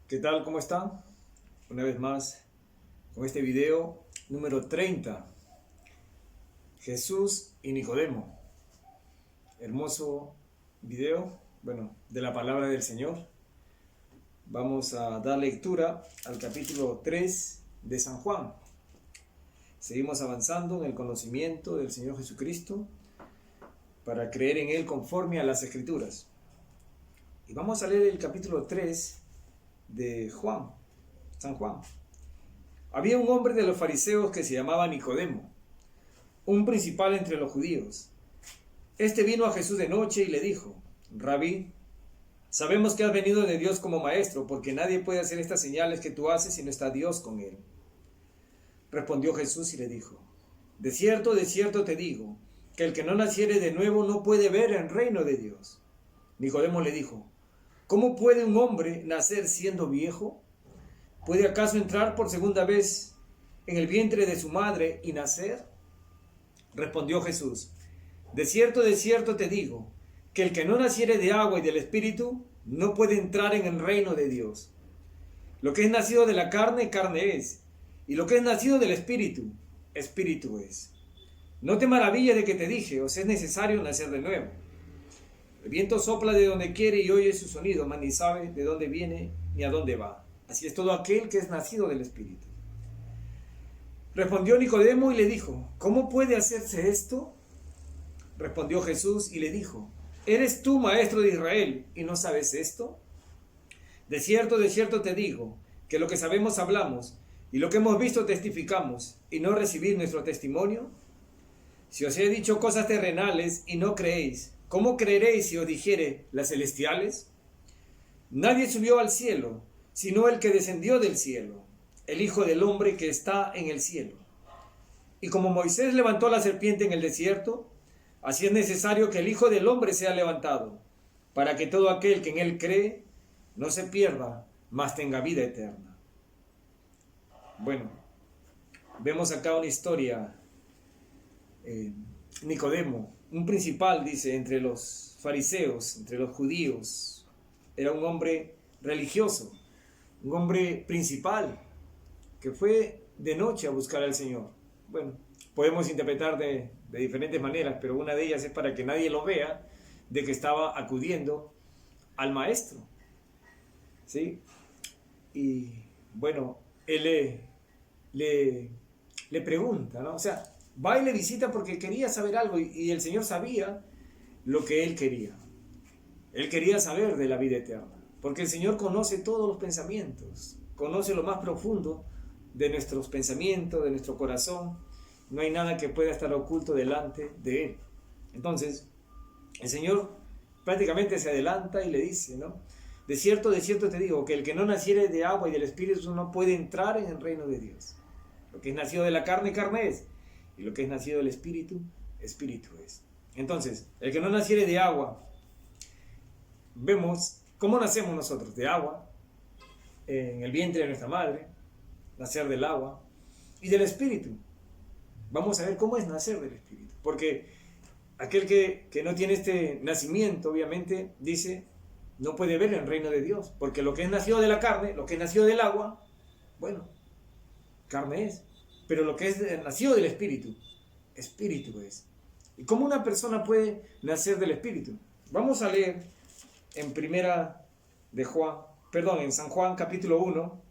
¿Qué tal? ¿Cómo están? Una vez más con este video número 30. Jesús y Nicodemo. Hermoso video, de la palabra del Señor. Vamos a dar lectura al capítulo 3 de San Juan. Seguimos avanzando en el conocimiento del Señor Jesucristo para creer en Él conforme a las Escrituras. Y vamos a leer el capítulo 3 de San Juan. Había un hombre de los fariseos que se llamaba Nicodemo, un principal entre los judíos. Este vino a Jesús de noche y le dijo: Rabí, sabemos que has venido de Dios como maestro, porque nadie puede hacer estas señales que tú haces si no está Dios con él. Respondió Jesús y le dijo: de cierto te digo, que el que no naciere de nuevo no puede ver el reino de Dios. Nicodemo le dijo: ¿cómo puede un hombre nacer siendo viejo? ¿Puede acaso entrar por segunda vez en el vientre de su madre y nacer? Respondió Jesús: de cierto te digo, que el que no naciere de agua y del Espíritu no puede entrar en el reino de Dios. Lo que es nacido de la carne, carne es, y lo que es nacido del Espíritu, Espíritu es. No te maravilles de que te dije: os es necesario nacer de nuevo. El viento sopla de donde quiere y oye su sonido, mas ni sabe de dónde viene ni a dónde va. Así es todo aquel que es nacido del Espíritu. Respondió Nicodemo y le dijo: ¿cómo puede hacerse esto? Respondió Jesús y le dijo: ¿eres tú maestro de Israel y no sabes esto? De cierto te digo, que lo que sabemos hablamos, y lo que hemos visto testificamos, y no recibís nuestro testimonio. Si os he dicho cosas terrenales y no creéis, ¿cómo creeréis si os dijere las celestiales? Nadie subió al cielo, sino el que descendió del cielo, el Hijo del Hombre que está en el cielo. Y como Moisés levantó la serpiente en el desierto, así es necesario que el Hijo del Hombre sea levantado, para que todo aquel que en él cree no se pierda, mas tenga vida eterna. Bueno, vemos acá una historia. Nicodemo, un principal, dice, entre los fariseos, entre los judíos, era un hombre religioso, un hombre principal, que fue de noche a buscar al Señor. Bueno, podemos interpretar de diferentes maneras, pero una de ellas es para que nadie lo vea, de que estaba acudiendo al maestro, ¿sí? Y bueno, él le pregunta, ¿no? O sea, va y le visita porque quería saber algo, y el Señor sabía lo que él quería. Él quería saber de la vida eterna, porque el Señor conoce todos los pensamientos, conoce lo más profundo de nuestros pensamientos, de nuestro corazón. No hay nada que pueda estar oculto delante de Él. Entonces, el Señor prácticamente se adelanta y le dice, ¿no? De cierto te digo, que el que no naciere de agua y del Espíritu no puede entrar en el reino de Dios. Lo que es nacido de la carne, carne es, y lo que es nacido del Espíritu, Espíritu es. Entonces, el que no naciere de agua, vemos cómo nacemos nosotros, de agua, en el vientre de nuestra madre, nacer del agua, y del Espíritu. Vamos a ver cómo es nacer del Espíritu, porque aquel que no tiene este nacimiento, obviamente, dice, no puede ver el reino de Dios, porque lo que es nacido de la carne, lo que es nacido del agua, bueno, carne es, pero lo que es nacido del Espíritu, Espíritu es. ¿Y cómo una persona puede nacer del Espíritu? Vamos a leer en en San Juan capítulo 1.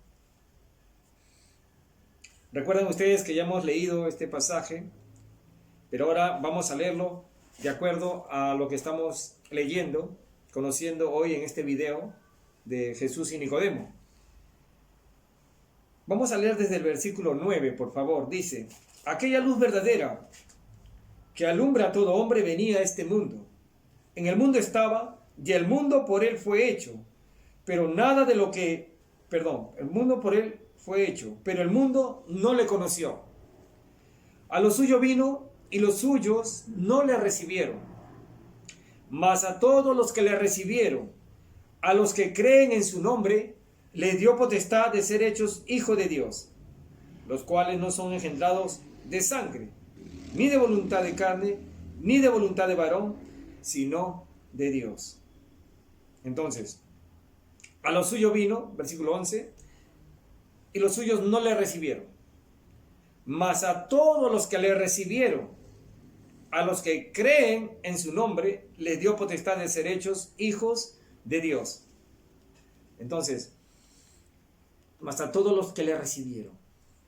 Recuerden ustedes que ya hemos leído este pasaje, pero ahora vamos a leerlo de acuerdo a lo que estamos leyendo, conociendo hoy en este video de Jesús y Nicodemo. Vamos a leer desde el versículo 9, por favor. Dice: aquella luz verdadera que alumbra a todo hombre venía a este mundo. En el mundo estaba, y el mundo por él fue hecho, pero nada de lo que... el mundo por él fue hecho, pero el mundo no le conoció. A lo suyo vino, y los suyos no le recibieron. Mas a todos los que le recibieron, a los que creen en su nombre, le dio potestad de ser hechos hijos de Dios, los cuales no son engendrados de sangre, ni de voluntad de carne, ni de voluntad de varón, sino de Dios. Entonces, A los suyos vino, versículo 11, y los suyos no le recibieron. Mas a todos los que le recibieron, a los que creen en su nombre, les dio potestad de ser hechos hijos de Dios. Entonces, mas a todos los que le recibieron.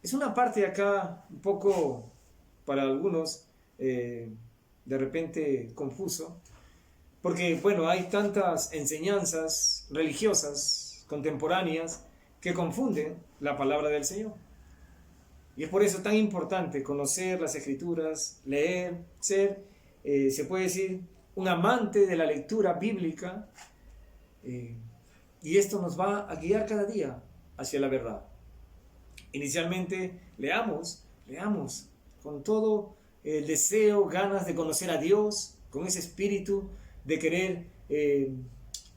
Es una parte acá un poco, para algunos, de repente confuso, porque, bueno, hay tantas enseñanzas religiosas contemporáneas que confunden la palabra del Señor. Y es por eso tan importante conocer las Escrituras, leer, ser, se puede decir, un amante de la lectura bíblica, y esto nos va a guiar cada día hacia la verdad. Inicialmente, leamos con todo el deseo, ganas de conocer a Dios, con ese espíritu de querer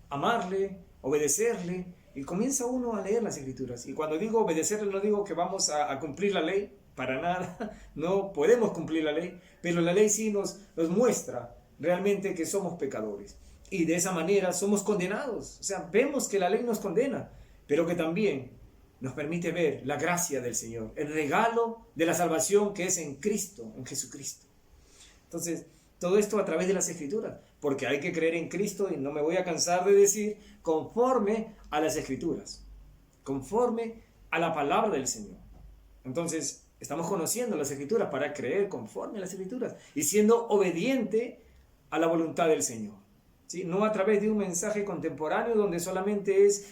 amarle, obedecerle, y comienza uno a leer las Escrituras. Y cuando digo obedecerle, no digo que vamos a cumplir la ley, para nada, no podemos cumplir la ley, pero la ley sí nos muestra realmente que somos pecadores. Y de esa manera somos condenados. O sea, vemos que la ley nos condena, pero que también nos permite ver la gracia del Señor, el regalo de la salvación que es en Cristo, en Jesucristo. Entonces, todo esto a través de las Escrituras, porque hay que creer en Cristo, y no me voy a cansar de decir, conforme a las Escrituras, conforme a la palabra del Señor. Entonces, estamos conociendo las Escrituras para creer conforme a las Escrituras y siendo obediente a la voluntad del Señor, ¿sí? No a través de un mensaje contemporáneo donde solamente es,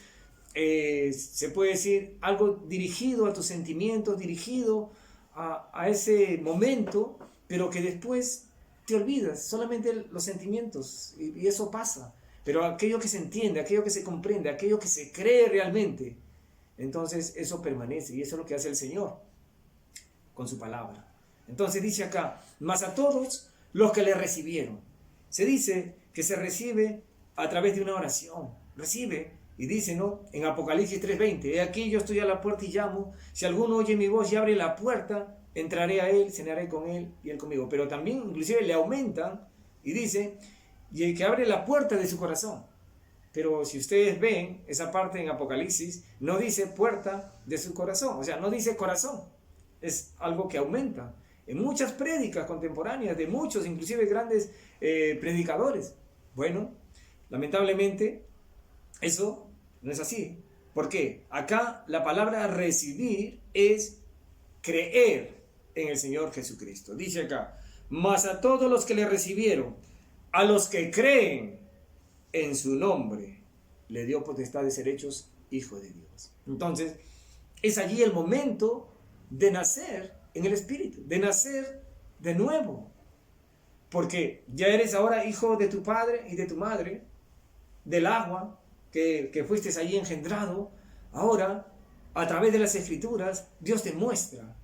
se puede decir, algo dirigido a tus sentimientos, dirigido a ese momento, pero que después te olvidas, solamente los sentimientos, y eso pasa. Pero aquello que se entiende, aquello que se comprende, aquello que se cree realmente, entonces eso permanece, y eso es lo que hace el Señor con su palabra. Entonces dice acá, mas a todos los que le recibieron. Se dice que se recibe a través de una oración. Recibe, y dice, ¿no? En Apocalipsis 3:20, he aquí yo estoy a la puerta y llamo, si alguno oye mi voz y abre la puerta, entraré a él, cenaré con él y él conmigo. Pero también inclusive le aumentan y dice, y el que abre la puerta de su corazón. Pero si ustedes ven esa parte en Apocalipsis, no dice puerta de su corazón, o sea, no dice corazón, es algo que aumenta. En muchas prédicas contemporáneas de muchos, inclusive grandes predicadores. Bueno, lamentablemente eso no es así. ¿Por qué? Acá la palabra recibir es creer en el Señor Jesucristo. Dice acá, mas a todos los que le recibieron, a los que creen en su nombre, le dio potestad de ser hechos hijos de Dios. Entonces, es allí el momento de nacer en el Espíritu, de nacer de nuevo. Porque ya eres ahora hijo de tu padre y de tu madre, del agua que fuiste allí engendrado. Ahora, a través de las Escrituras, Dios te muestra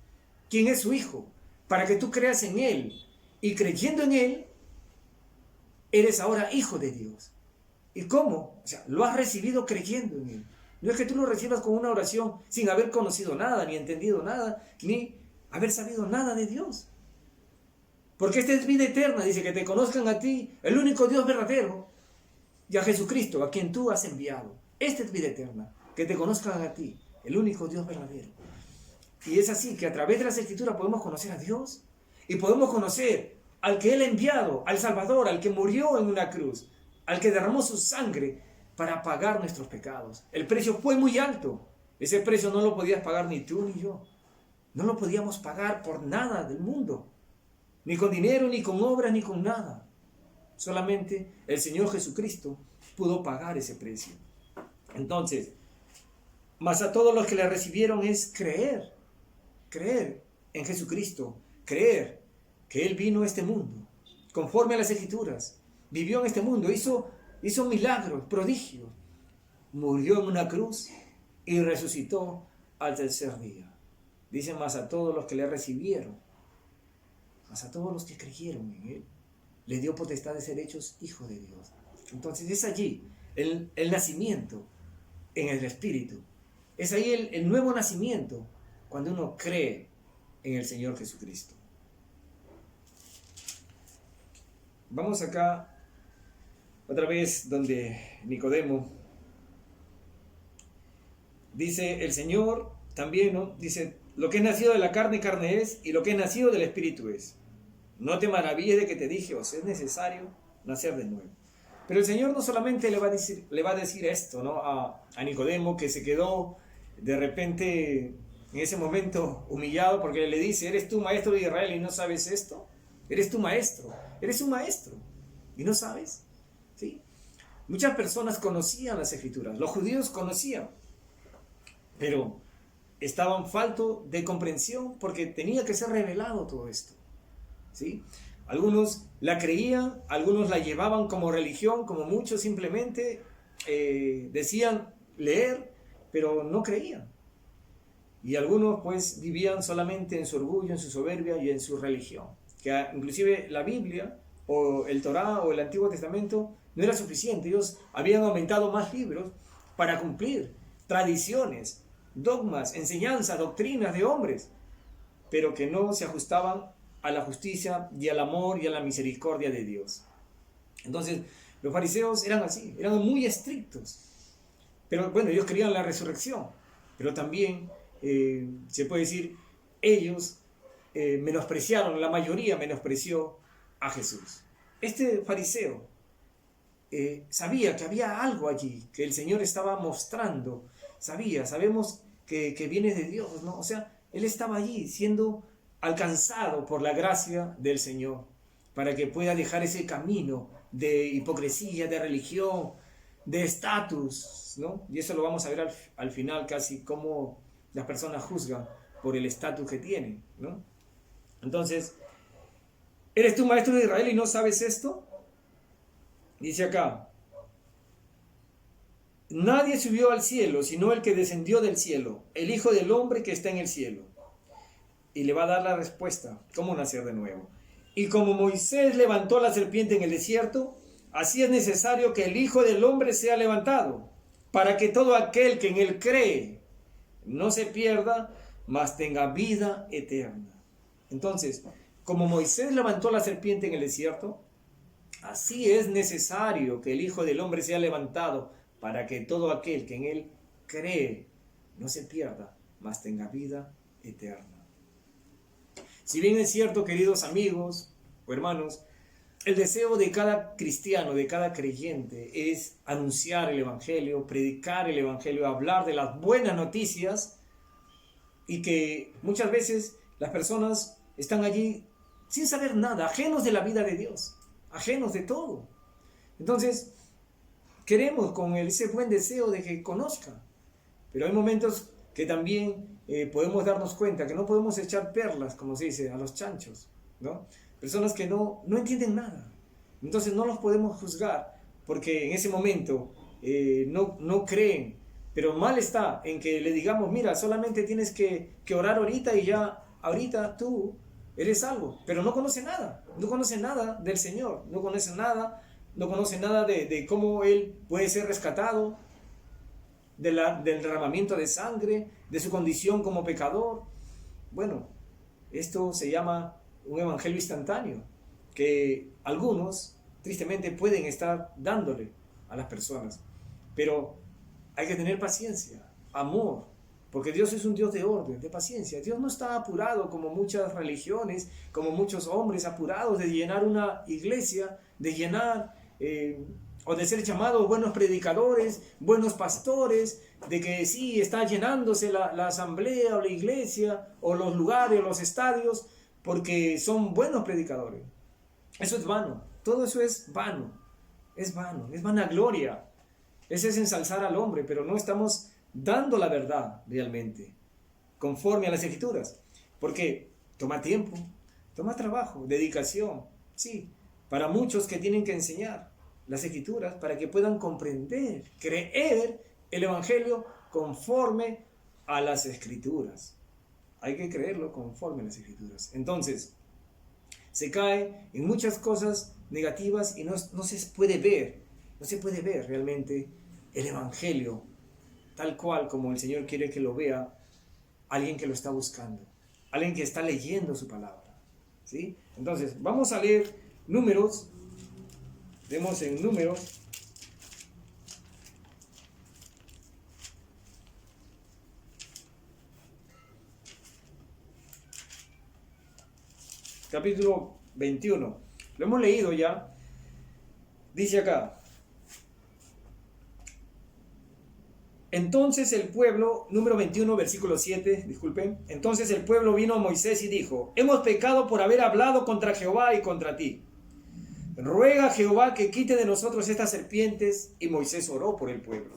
quién es su Hijo, para que tú creas en Él, y creyendo en Él, eres ahora hijo de Dios. ¿Y cómo? O sea, lo has recibido creyendo en Él. No es que tú lo recibas con una oración sin haber conocido nada, ni entendido nada, ni haber sabido nada de Dios. Porque esta es vida eterna, dice, que te conozcan a ti, el único Dios verdadero, y a Jesucristo, a quien tú has enviado. Esta es vida eterna, que te conozcan a ti, el único Dios verdadero. Y es así que a través de las Escrituras podemos conocer a Dios y podemos conocer al que Él ha enviado, al Salvador, al que murió en una cruz, al que derramó su sangre para pagar nuestros pecados. El precio fue muy alto. Ese precio no lo podías pagar ni tú ni yo. No lo podíamos pagar por nada del mundo. Ni con dinero, ni con obras, ni con nada. Solamente el Señor Jesucristo pudo pagar ese precio. Entonces, mas a todos los que le recibieron es creer en Jesucristo, creer que Él vino a este mundo, conforme a las Escrituras, vivió en este mundo, hizo milagros, prodigios, murió en una cruz y resucitó al tercer día. Dice, mas a todos los que le recibieron, mas a todos los que creyeron en Él, le dio potestad de ser hechos hijos de Dios. Entonces es allí el nacimiento en el Espíritu. Es ahí el nuevo nacimiento cuando uno cree en el Señor Jesucristo. Vamos acá otra vez donde Nicodemo Dice el Señor también, ¿no? Dice, lo que es nacido de la carne, carne es, y lo que es nacido del Espíritu es. No te maravilles de que te dije, os es necesario nacer de nuevo. Pero el Señor no solamente le va a decir esto, ¿no? a Nicodemo, que se quedó de repente en ese momento humillado porque le dice, ¿eres tú maestro de Israel y no sabes esto? Eres tu maestro, eres un maestro y no sabes, ¿sí? Muchas personas conocían las Escrituras, los judíos conocían, pero estaban faltos de comprensión porque tenía que ser revelado todo esto, ¿sí? Algunos la creían, algunos la llevaban como religión, como muchos simplemente decían leer, pero no creían. Y algunos pues vivían solamente en su orgullo, en su soberbia y en su religión. Que inclusive la Biblia o el Torá o el Antiguo Testamento no era suficiente. Ellos habían aumentado más libros para cumplir tradiciones, dogmas, enseñanzas, doctrinas de hombres, pero que no se ajustaban a la justicia y al amor y a la misericordia de Dios. Entonces, los fariseos eran así, eran muy estrictos. Pero bueno, ellos creían en la resurrección, pero también se puede decir, ellos menospreciaron, la mayoría menospreció a Jesús. Este fariseo sabía que había algo allí, que el Señor estaba mostrando, sabemos que viene de Dios, ¿no? O sea, él estaba allí siendo alcanzado por la gracia del Señor, para que pueda dejar ese camino de hipocresía, de religión, de estatus, ¿no? Y eso lo vamos a ver al final, casi cómo las personas juzgan por el estatus que tienen, ¿no? Entonces, ¿eres tú maestro de Israel y no sabes esto? Dice acá, nadie subió al cielo, sino el que descendió del cielo, el Hijo del Hombre que está en el cielo. Y le va a dar la respuesta, ¿cómo nacer de nuevo? Y como Moisés levantó la serpiente en el desierto, así es necesario que el Hijo del Hombre sea levantado, para que todo aquel que en él cree no se pierda, mas tenga vida eterna. Entonces, como Moisés levantó la serpiente en el desierto, así es necesario que el Hijo del Hombre sea levantado, para que todo aquel que en él cree no se pierda, mas tenga vida eterna. Si bien es cierto, queridos amigos o hermanos, el deseo de cada cristiano, de cada creyente, es anunciar el Evangelio, predicar el Evangelio, hablar de las buenas noticias, y que muchas veces las personas están allí sin saber nada, ajenos de la vida de Dios, ajenos de todo. Entonces, queremos con ese buen deseo de que conozcan, pero hay momentos que también podemos darnos cuenta que no podemos echar perlas, como se dice, a los chanchos, ¿no? Personas que no entienden nada. Entonces no los podemos juzgar porque en ese momento no creen. Pero mal está en que le digamos, mira, solamente tienes que orar ahorita y ya ahorita tú eres salvo. Pero no conoce nada del Señor, no conoce nada de cómo Él puede ser rescatado, del derramamiento de sangre, de su condición como pecador. Bueno, esto se llama un evangelio instantáneo, que algunos tristemente pueden estar dándole a las personas, pero hay que tener paciencia, amor, porque Dios es un Dios de orden, de paciencia. Dios no está apurado como muchas religiones, como muchos hombres apurados de llenar una iglesia, de llenar o de ser llamados buenos predicadores, buenos pastores, de que sí, está llenándose la asamblea o la iglesia o los lugares o los estadios porque son buenos predicadores. Eso es vano, todo eso es vano, es vanagloria. Ese es ensalzar al hombre, pero no estamos dando la verdad realmente, conforme a las Escrituras, porque toma tiempo, toma trabajo, dedicación, sí, para muchos que tienen que enseñar las Escrituras para que puedan comprender, creer el Evangelio conforme a las Escrituras. Hay que creerlo conforme a las Escrituras. Entonces, se cae en muchas cosas negativas y no se puede ver realmente el Evangelio tal cual como el Señor quiere que lo vea alguien que lo está buscando, alguien que está leyendo su palabra, ¿sí? Entonces, vamos a leer Números. Vemos en Números capítulo 21. Lo hemos leído ya. Dice acá: entonces el pueblo, número 21, versículo 7, disculpen. Entonces el pueblo vino a Moisés y dijo: hemos pecado por haber hablado contra Jehová y contra ti. Ruega a Jehová que quite de nosotros estas serpientes. Y Moisés oró por el pueblo.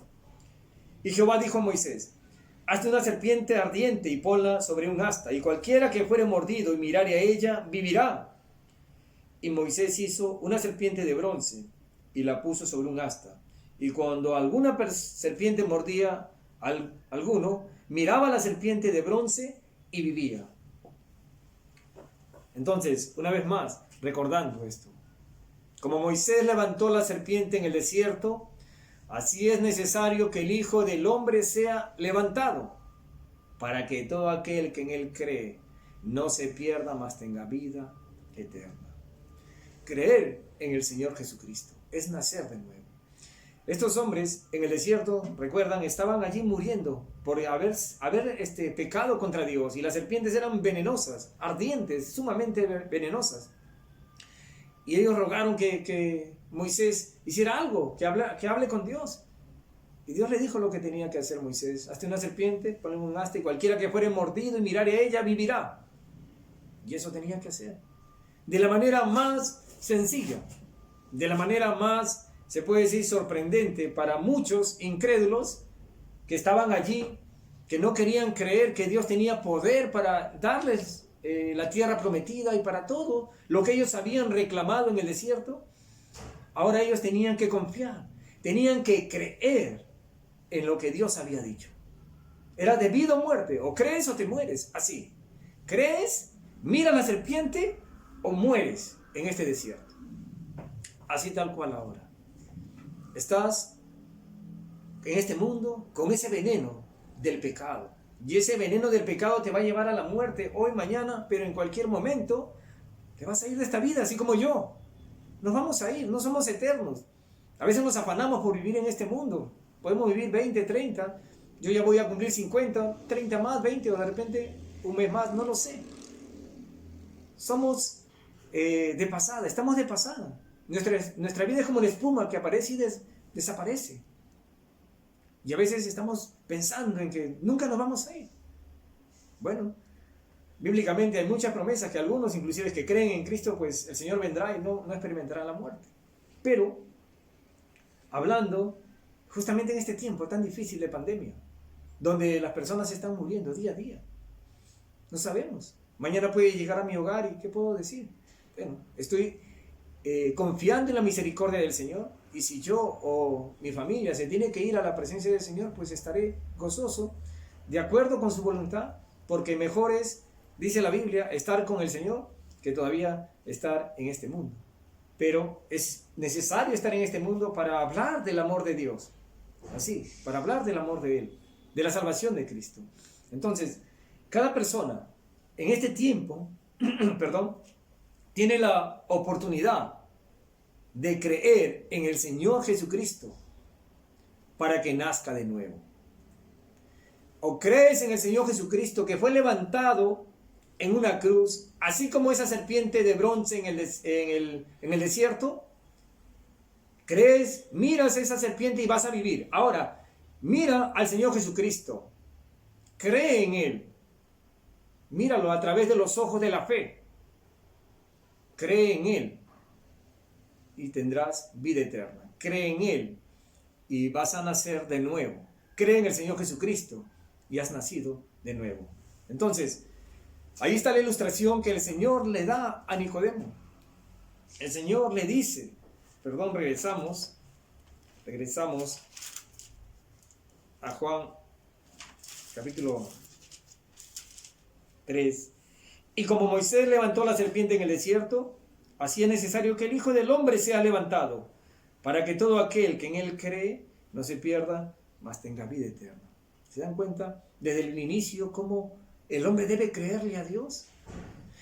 Y Jehová dijo a Moisés: hazte una serpiente ardiente y ponla sobre un asta, y cualquiera que fuere mordido y mirare a ella, vivirá. Y Moisés hizo una serpiente de bronce y la puso sobre un asta. Y cuando alguna serpiente mordía a alguno, miraba a la serpiente de bronce y vivía. Entonces, una vez más, recordando esto, como Moisés levantó la serpiente en el desierto, así es necesario que el Hijo del Hombre sea levantado, para que todo aquel que en él cree no se pierda, mas tenga vida eterna. Creer en el Señor Jesucristo es nacer de nuevo. Estos hombres en el desierto, recuerdan, estaban allí muriendo por haber pecado contra Dios, y las serpientes eran venenosas, ardientes, sumamente venenosas. Y ellos rogaron que Moisés hiciera algo, que hable con Dios. Y Dios le dijo lo que tenía que hacer Moisés: hazte una serpiente, ponle un asta, y cualquiera que fuere mordido y mirare a ella, vivirá. Y eso tenía que hacer. De la manera más sencilla, de la manera más, se puede decir, sorprendente para muchos incrédulos que estaban allí, que no querían creer que Dios tenía poder para darles la tierra prometida y para todo lo que ellos habían reclamado en el desierto. Ahora ellos tenían que confiar, tenían que creer en lo que Dios había dicho. Era de vida o muerte: o crees o te mueres. Así, crees, mira la serpiente, o mueres en este desierto. Así tal cual ahora. Estás en este mundo con ese veneno del pecado. Y ese veneno del pecado te va a llevar a la muerte hoy, mañana, pero en cualquier momento te vas a ir de esta vida, así como yo. Nos vamos a ir, no somos eternos. A veces nos afanamos por vivir en este mundo. Podemos vivir 20, 30. Yo ya voy a cumplir 50, 30 más, 20, o de repente un mes más, no lo sé. Somos de pasada, estamos de pasada. Nuestra vida es como la espuma que aparece y desaparece. Y a veces estamos pensando en que nunca nos vamos a ir. Bueno, bíblicamente hay muchas promesas que algunos, inclusive que creen en Cristo, pues el Señor vendrá y no experimentará la muerte. Pero, hablando justamente en este tiempo tan difícil de pandemia, donde las personas están muriendo día a día, no sabemos. Mañana puede llegar a mi hogar y ¿qué puedo decir? Bueno, estoy confiando en la misericordia del Señor, y si yo o mi familia se tiene que ir a la presencia del Señor, pues estaré gozoso, de acuerdo con su voluntad, porque mejor es, dice la Biblia, estar con el Señor que todavía estar en este mundo. Pero es necesario estar en este mundo para hablar del amor de Dios, así, para hablar del amor de Él, de la salvación de Cristo. Entonces, cada persona en este tiempo, tiene la oportunidad de creer en el Señor Jesucristo para que nazca de nuevo. O crees en el Señor Jesucristo, que fue levantado en una cruz, así como esa serpiente de bronce en el desierto. Crees, miras esa serpiente y vas a vivir. Ahora, mira al Señor Jesucristo, cree en Él, míralo a través de los ojos de la fe, cree en Él y tendrás vida eterna. Cree en Él y vas a nacer de nuevo. Cree en el Señor Jesucristo y has nacido de nuevo. Entonces, ahí está la ilustración que el Señor le da a Nicodemo. El Señor le dice, regresamos a Juan capítulo 3. Y como Moisés levantó la serpiente en el desierto, así es necesario que el Hijo del Hombre sea levantado, para que todo aquel que en Él cree no se pierda, mas tenga vida eterna. ¿Se dan cuenta desde el inicio cómo el hombre debe creerle a Dios?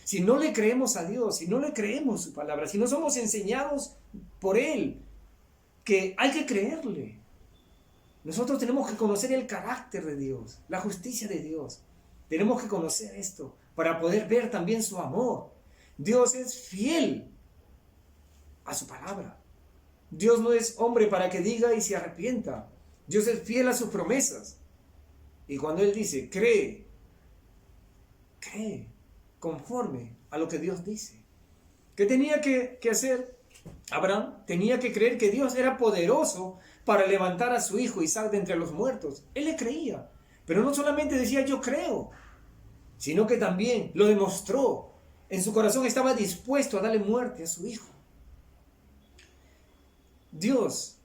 Si no le creemos a Dios, si no le creemos su palabra, si no somos enseñados por Él que hay que creerle, nosotros tenemos que conocer el carácter de Dios, la justicia de Dios. Tenemos que conocer esto para poder ver también su amor. Dios es fiel a su palabra. Dios no es hombre para que diga y se arrepienta. Dios es fiel a sus promesas. Y cuando Él dice, cree conforme a lo que Dios dice. ¿Qué tenía que hacer Abraham? Tenía que creer que Dios era poderoso para levantar a su hijo Isaac de entre los muertos. Él le creía. Pero no solamente decía yo creo, sino que también lo demostró. En su corazón estaba dispuesto a darle muerte a su hijo. Dios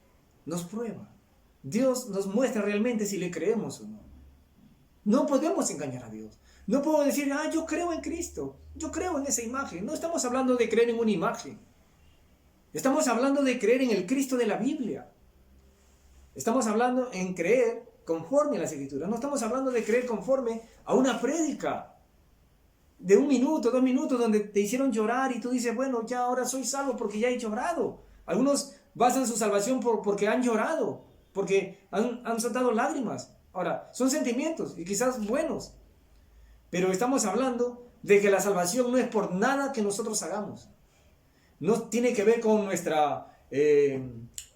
nos prueba. Dios nos muestra realmente si le creemos o no. No podemos engañar a Dios. No puedo decir, yo creo en Cristo, yo creo en esa imagen. No estamos hablando de creer en una imagen. Estamos hablando de creer en el Cristo de la Biblia. Estamos hablando en creer conforme a las Escrituras. No estamos hablando de creer conforme a una prédica de 1 minuto, 2 minutos, donde te hicieron llorar y tú dices, bueno, ya ahora soy salvo porque ya he llorado. Algunos basan su salvación porque han llorado, porque han soltado lágrimas. Ahora, son sentimientos y quizás buenos, pero estamos hablando de que la salvación no es por nada que nosotros hagamos. No tiene que ver con nuestra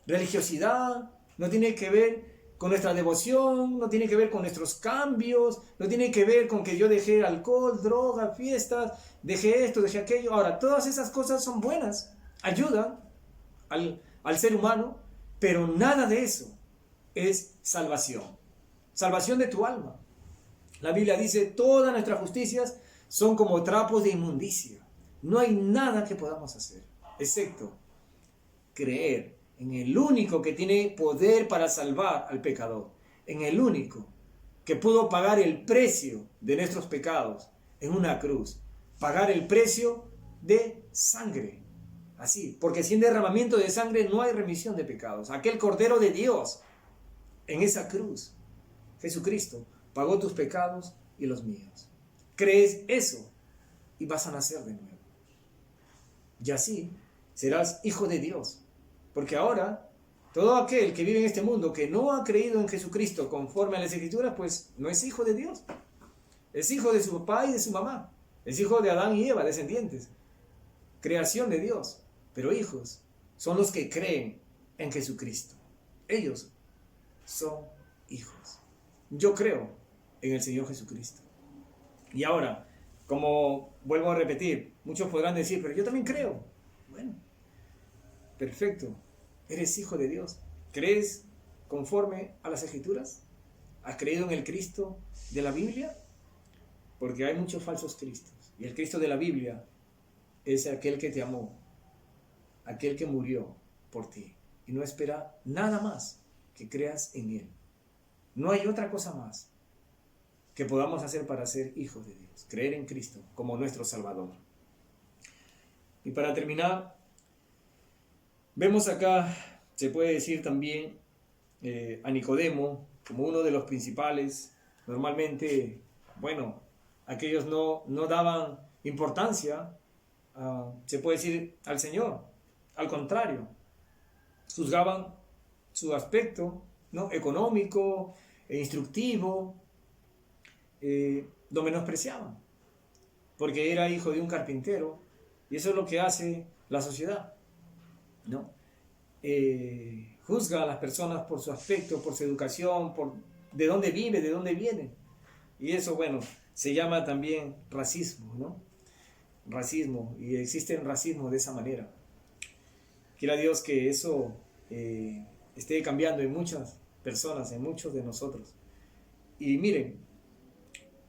religiosidad, no tiene que ver con nuestra devoción, no tiene que ver con nuestros cambios, no tiene que ver con que yo dejé alcohol, droga, fiestas, dejé esto, dejé aquello. Ahora, todas esas cosas son buenas, ayudan al ser humano, pero nada de eso es salvación. Salvación de tu alma. La Biblia dice, todas nuestras justicias son como trapos de inmundicia. No hay nada que podamos hacer, excepto creer en el único que tiene poder para salvar al pecador, en el único que pudo pagar el precio de nuestros pecados en una cruz, pagar el precio de sangre. Así, porque sin derramamiento de sangre no hay remisión de pecados. Aquel Cordero de Dios en esa cruz, Jesucristo, pagó tus pecados y los míos. ¿Crees eso? Y vas a nacer de nuevo. Y así serás hijo de Dios. Porque ahora, todo aquel que vive en este mundo que no ha creído en Jesucristo conforme a las Escrituras, pues no es hijo de Dios. Es hijo de su papá y de su mamá. Es hijo de Adán y Eva, descendientes. Creación de Dios. Pero hijos son los que creen en Jesucristo. Ellos son hijos. Yo creo en el Señor Jesucristo. Y ahora, como vuelvo a repetir, muchos podrán decir, pero yo también creo. Bueno, perfecto. Eres hijo de Dios. ¿Crees conforme a las Escrituras? ¿Has creído en el Cristo de la Biblia? Porque hay muchos falsos Cristos. Y el Cristo de la Biblia es aquel que te amó, aquel que murió por ti. Y no espera nada más que creas en Él. No hay otra cosa más que podamos hacer para ser hijos de Dios. Creer en Cristo como nuestro Salvador. Y para terminar, vemos acá, se puede decir también, a Nicodemo como uno de los principales. Normalmente, bueno, aquellos no daban importancia, se puede decir, al Señor. Al contrario, juzgaban su aspecto, ¿no?, económico e instructivo, lo menospreciaban, porque era hijo de un carpintero, y eso es lo que hace la sociedad, ¿no? Juzga a las personas por su aspecto, por su educación, por de dónde vive, de dónde viene, y eso, bueno, se llama también racismo, ¿no? Racismo, y existe racismo de esa manera. Quiera Dios que eso esté cambiando en muchas personas, en muchos de nosotros. Y miren,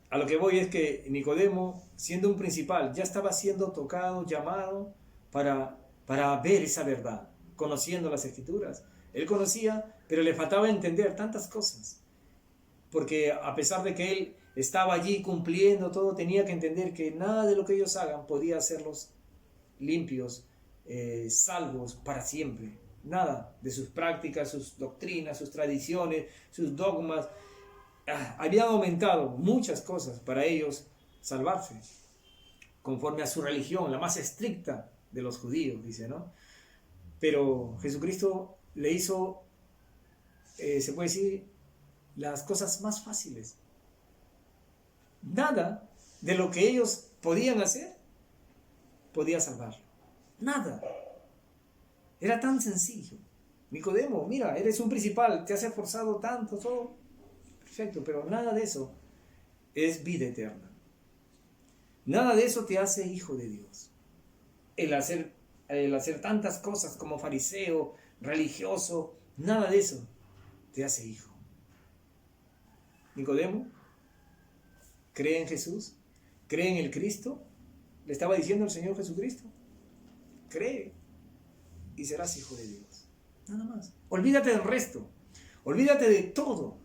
a lo que voy es que Nicodemo, siendo un principal, ya estaba siendo tocado, llamado para ver esa verdad, conociendo las Escrituras. Él conocía, pero le faltaba entender tantas cosas. Porque a pesar de que él estaba allí cumpliendo todo, tenía que entender que nada de lo que ellos hagan podía hacerlos limpios, salvos para siempre. Nada de sus prácticas, sus doctrinas, sus tradiciones, sus dogmas. Habían aumentado muchas cosas para ellos salvarse, conforme a su religión, la más estricta de los judíos, dice, ¿no? Pero Jesucristo le hizo, se puede decir, las cosas más fáciles. Nada de lo que ellos podían hacer podía salvarlo. Nada. Era tan sencillo. Nicodemo, mira, eres un principal, te has esforzado tanto, todo. Perfecto, pero nada de eso es vida eterna. Nada de eso te hace hijo de Dios. El hacer tantas cosas como fariseo, religioso, nada de eso te hace hijo. Nicodemo, ¿cree en Jesús? ¿Cree en el Cristo? Le estaba diciendo el Señor Jesucristo. Cree y serás hijo de Dios. Nada más. Olvídate del resto. Olvídate de todo.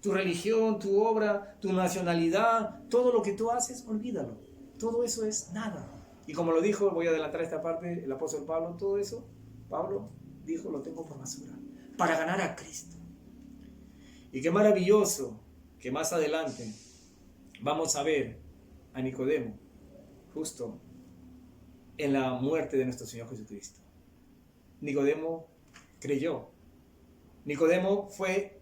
Tu religión, tu obra, tu nacionalidad, todo lo que tú haces, olvídalo. Todo eso es nada. Y como lo dijo, voy a adelantar esta parte, el apóstol Pablo, todo eso, Pablo dijo, lo tengo por basura, para ganar a Cristo. Y qué maravilloso que más adelante vamos a ver a Nicodemo, justo en la muerte de nuestro Señor Jesucristo. Nicodemo creyó. Nicodemo fue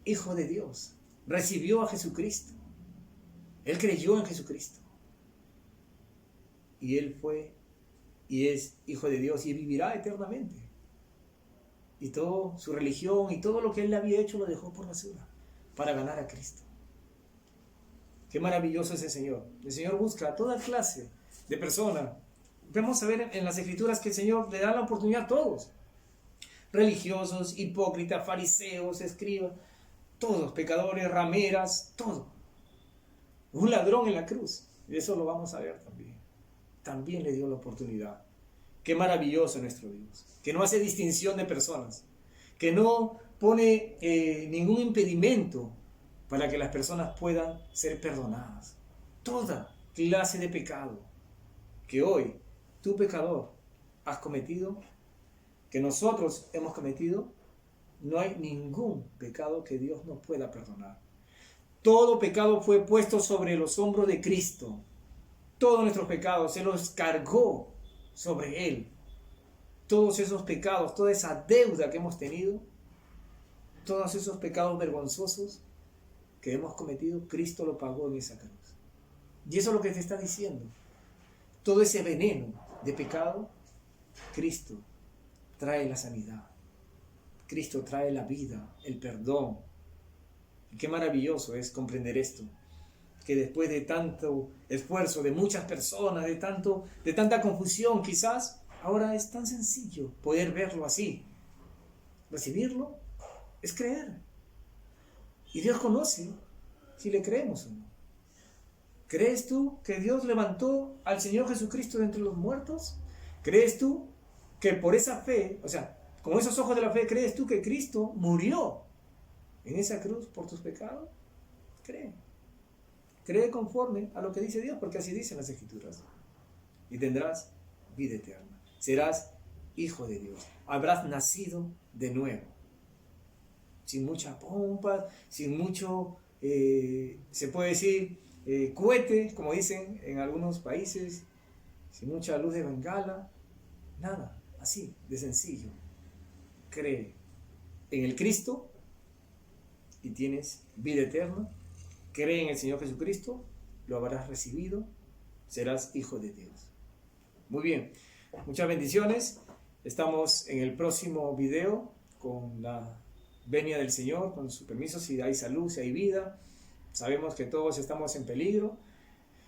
hijo de Dios. Recibió a Jesucristo. Él creyó en Jesucristo. Y él fue y es hijo de Dios y vivirá eternamente. Y toda su religión y todo lo que él había hecho lo dejó por basura para ganar a Cristo. Qué maravilloso es el Señor. El Señor busca a toda clase de personas. Vamos a ver en las Escrituras que el Señor le da la oportunidad a todos. Religiosos, hipócritas, fariseos, escribas, todos, pecadores, rameras, todo. Un ladrón en la cruz. Y eso lo vamos a ver también. También le dio la oportunidad. Qué maravilloso nuestro Dios. Que no hace distinción de personas. Que no pone ningún impedimento para que las personas puedan ser perdonadas. Toda clase de pecado que hoy tú, pecador, has cometido, que nosotros hemos cometido, no hay ningún pecado que Dios no pueda perdonar. Todo pecado fue puesto sobre los hombros de Cristo. Todos nuestros pecados se los cargó sobre Él. Todos esos pecados, toda esa deuda que hemos tenido, todos esos pecados vergonzosos que hemos cometido, Cristo lo pagó en esa cruz. Y eso es lo que te está diciendo. Todo ese veneno de pecado, Cristo trae la sanidad. Cristo trae la vida, el perdón. Y qué maravilloso es comprender esto. Que después de tanto esfuerzo de muchas personas, de tanta confusión quizás, ahora es tan sencillo poder verlo así. Recibirlo es creer. Y Dios conoce si le creemos o no. ¿Crees tú que Dios levantó al Señor Jesucristo de entre los muertos? ¿Crees tú que por esa fe, o sea, con esos ojos de la fe, crees tú que Cristo murió en esa cruz por tus pecados? Cree. Cree conforme a lo que dice Dios, porque así dicen las Escrituras. Y tendrás vida eterna. Serás hijo de Dios. Habrás nacido de nuevo. Sin mucha pompa, sin mucho, se puede decir, cohete, como dicen en algunos países, sin mucha luz de bengala. Nada, así, de sencillo. Cree en el Cristo y tienes vida eterna. Cree en el Señor Jesucristo, lo habrás recibido, serás hijo de Dios. Muy bien, muchas bendiciones. Estamos en el próximo video con la venia del Señor, con su permiso, si hay salud, si hay vida. Sabemos que todos estamos en peligro,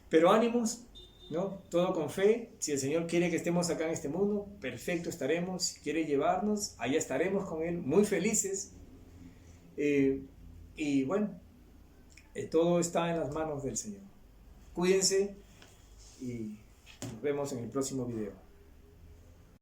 pero ánimos, ¿no? Todo con fe. Si el Señor quiere que estemos acá en este mundo, perfecto estaremos. Si quiere llevarnos, allá estaremos con Él, muy felices. Y bueno, todo está en las manos del Señor. Cuídense y nos vemos en el próximo video.